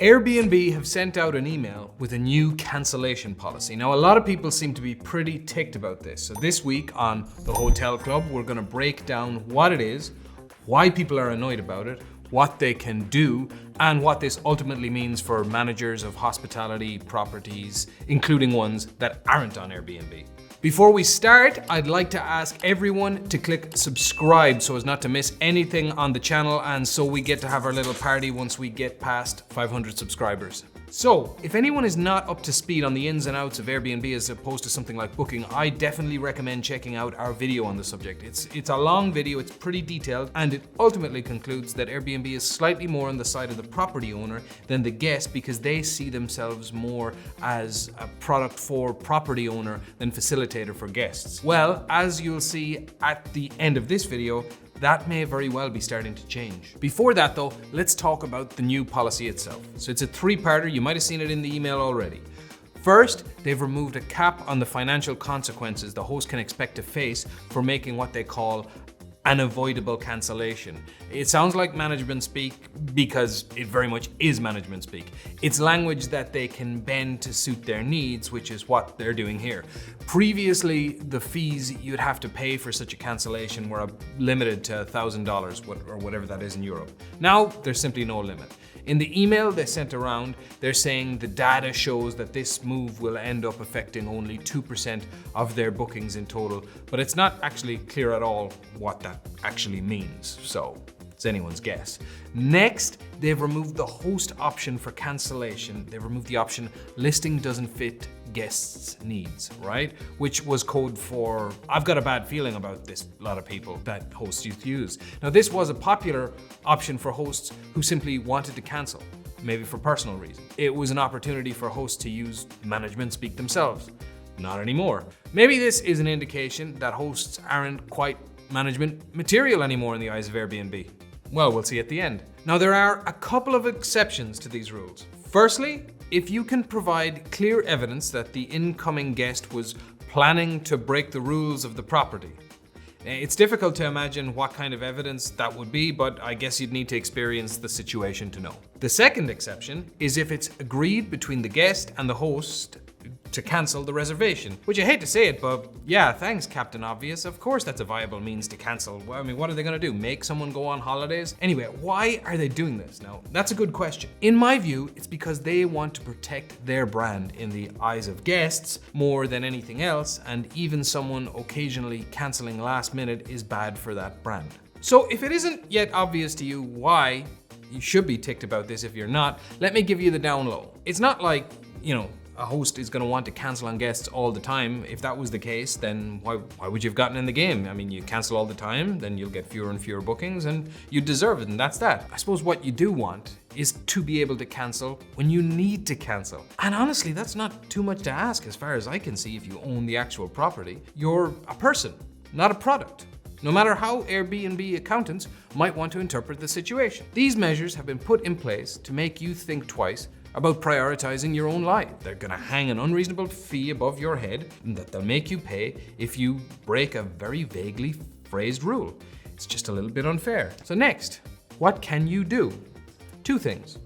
Airbnb have sent out an email with a new cancellation policy. Now, a lot of people seem to be pretty ticked about this. So this week on the Hotel Club, we're going to break down what it is, why people are annoyed about it, what they can do, and what this ultimately means for managers of hospitality properties, including ones that aren't on Airbnb. Before we start, I'd like to ask everyone to click subscribe so as not to miss anything on the channel, and so we get to have our little party once we get past 500 subscribers. So, if anyone is not up to speed on the ins and outs of Airbnb as opposed to something like Booking, I definitely recommend checking out our video on the subject. It's a long video, it's pretty detailed, and it ultimately concludes that Airbnb is slightly more on the side of the property owner than the guest because they see themselves more as a product for property owner than facilitator for guests. Well, as you'll see at the end of this video, that may very well be starting to change. Before that though, let's talk about the new policy itself. So it's a three-parter, you might have seen it in the email already. First, they've removed a cap on the financial consequences the host can expect to face for making what they call an avoidable cancellation. It sounds like management speak because it very much is management speak. It's language that they can bend to suit their needs, which is what they're doing here. Previously, the fees you'd have to pay for such a cancellation were limited to $1,000 or whatever that is in Europe. Now, there's simply no limit. In the email they sent around, they're saying the data shows that this move will end up affecting only 2% of their bookings in total, but it's not actually clear at all what that actually means, so it's anyone's guess. Next, they've removed the host option for cancellation. They've removed the option listing doesn't fit guests' needs, right? Which was code for, I've got a bad feeling about this, a lot of people that hosts used to use. Now, this was a popular option for hosts who simply wanted to cancel, maybe for personal reasons. It was an opportunity for hosts to use management speak themselves. Not anymore. Maybe this is an indication that hosts aren't quite management material anymore in the eyes of Airbnb. Well, we'll see at the end. Now, there are a couple of exceptions to these rules. Firstly, if you can provide clear evidence that the incoming guest was planning to break the rules of the property. It's difficult to imagine what kind of evidence that would be, but I guess you'd need to experience the situation to know. The second exception is if it's agreed between the guest and the host to cancel the reservation. Which I hate to say it, but yeah, thanks, Captain Obvious. Of course that's a viable means to cancel. I mean, what are they gonna do? Make someone go on holidays? Anyway, why are they doing this? Now, that's a good question. In my view, it's because they want to protect their brand in the eyes of guests more than anything else, and even someone occasionally canceling last minute is bad for that brand. So if it isn't yet obvious to you why you should be ticked about this if you're not, let me give you the down low. It's not like, a host is going to want to cancel on guests all the time. If that was the case, then why would you have gotten in the game? I mean, you cancel all the time, then you'll get fewer and fewer bookings and you deserve it, and that's that. I suppose what you do want is to be able to cancel when you need to cancel. And honestly, that's not too much to ask as far as I can see if you own the actual property. You're a person, not a product. No matter how Airbnb accountants might want to interpret the situation. These measures have been put in place to make you think twice about prioritizing your own life. They're gonna hang an unreasonable fee above your head that they'll make you pay if you break a very vaguely phrased rule. It's just a little bit unfair. So next, what can you do? Two things.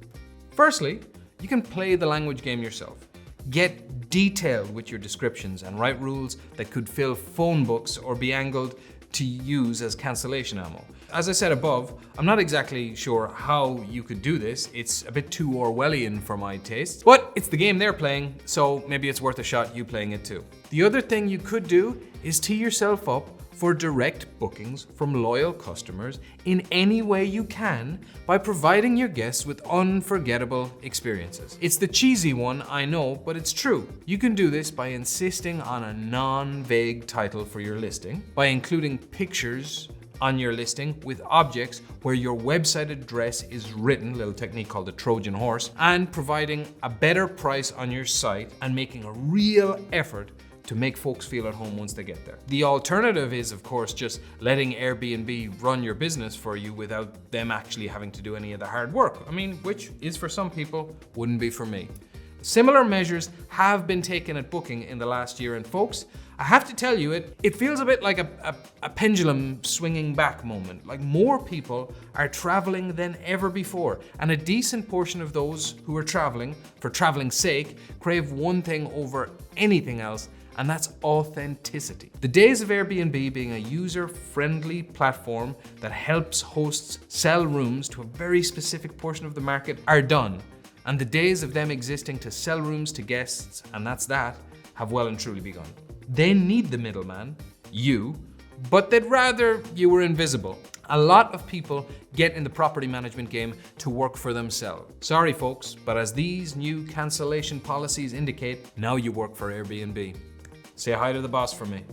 Firstly, you can play the language game yourself. Get detailed with your descriptions and write rules that could fill phone books or be angled to use as cancellation ammo. As I said above, I'm not exactly sure how you could do this. It's a bit too Orwellian for my taste, but it's the game they're playing, so maybe it's worth a shot you playing it too. The other thing you could do is tee yourself up for direct bookings from loyal customers in any way you can by providing your guests with unforgettable experiences. It's the cheesy one, I know, but it's true. You can do this by insisting on a non-vague title for your listing, by including pictures on your listing with objects where your website address is written, a little technique called the Trojan horse, and providing a better price on your site and making a real effort to make folks feel at home once they get there. The alternative is, of course, just letting Airbnb run your business for you without them actually having to do any of the hard work. I mean, which is for some people, wouldn't be for me. Similar measures have been taken at Booking in the last year, and folks, I have to tell you, it feels a bit like a pendulum swinging back moment. Like more people are traveling than ever before, and a decent portion of those who are traveling for traveling's sake crave one thing over anything else, and that's authenticity. The days of Airbnb being a user-friendly platform that helps hosts sell rooms to a very specific portion of the market are done, and the days of them existing to sell rooms to guests, and that's that, have well and truly begun. They need the middleman, you, but they'd rather you were invisible. A lot of people get in the property management game to work for themselves. Sorry folks, but as these new cancellation policies indicate, now you work for Airbnb. Say hi to the boss for me.